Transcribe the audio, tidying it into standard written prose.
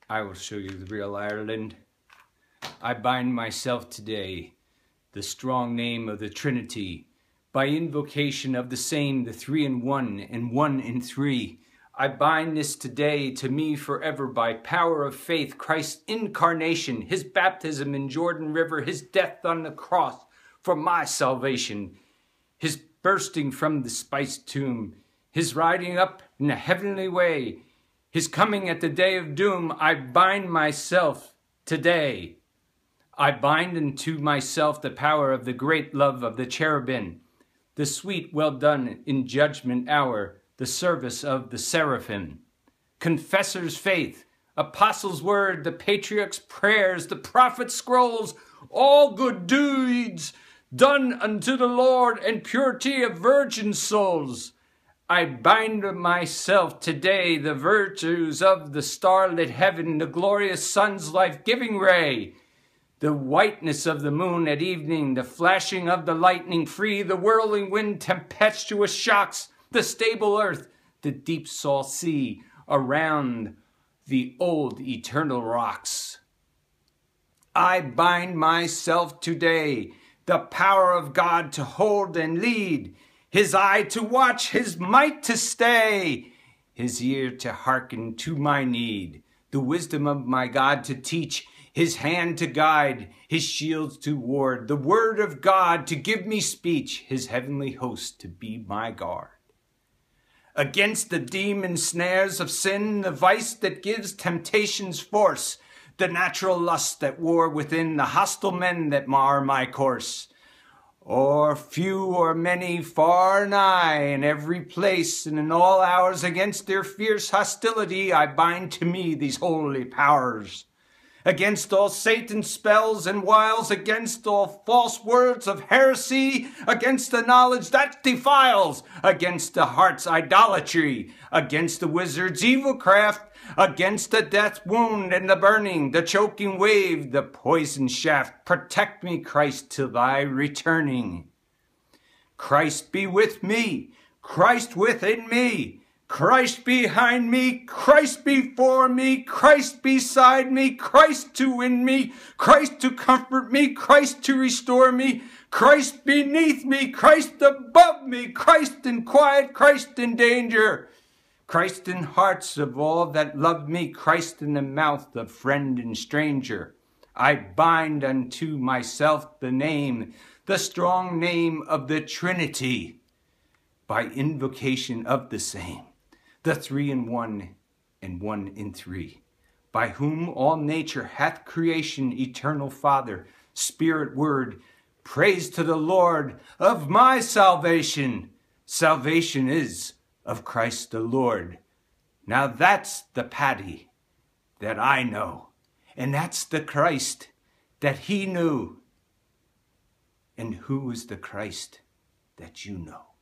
I will show you the real Ireland. I bind myself today, the strong name of the Trinity, by invocation of the same, the three in one and one in three. I bind this today to me forever by power of faith, Christ's incarnation, his baptism in Jordan River, his death on the cross for my salvation, his bursting from the spiced tomb, his riding up in a heavenly way, his coming at the day of doom. I bind myself today. I bind unto myself the power of the great love of the cherubim, the sweet well done in judgment hour, the service of the seraphim, confessor's faith, apostles' word, the patriarch's prayers, the prophet's scrolls, all good deeds done unto the Lord, and purity of virgin souls. I bind myself today the virtues of the starlit heaven, the glorious sun's life-giving ray, the whiteness of the moon at evening, the flashing of the lightning free, the whirling wind, tempestuous shocks, the stable earth, the deep salt sea, around the old eternal rocks. I bind myself today, the power of God to hold and lead, his eye to watch, his might to stay, his ear to hearken to my need, the wisdom of my God to teach, his hand to guide, his shields to ward, the word of God to give me speech, his heavenly host to be my guard. Against the demon snares of sin, the vice that gives temptation's force, the natural lust that war within, the hostile men that mar my course. Or few or many, far and nigh, in every place and in all hours, against their fierce hostility I bind to me these holy powers. Against all Satan's spells and wiles, against all false words of heresy, against the knowledge that defiles, against the heart's idolatry, against the wizard's evil craft, against the death wound and the burning, the choking wave, the poison shaft. Protect me, Christ, till thy returning. Christ be with me, Christ within me, Christ behind me, Christ before me, Christ beside me, Christ to win me, Christ to comfort me, Christ to restore me, Christ beneath me, Christ above me, Christ in quiet, Christ in danger, Christ in hearts of all that love me, Christ in the mouth of friend and stranger. I bind unto myself the name, the strong name of the Trinity, by invocation of the same, the three in one and one in three, by whom all nature hath creation, eternal Father, Spirit Word. Praise to the Lord of my salvation. Salvation is of Christ the Lord. Now that's the Paddy that I know, and that's the Christ that he knew. And who is the Christ that you know?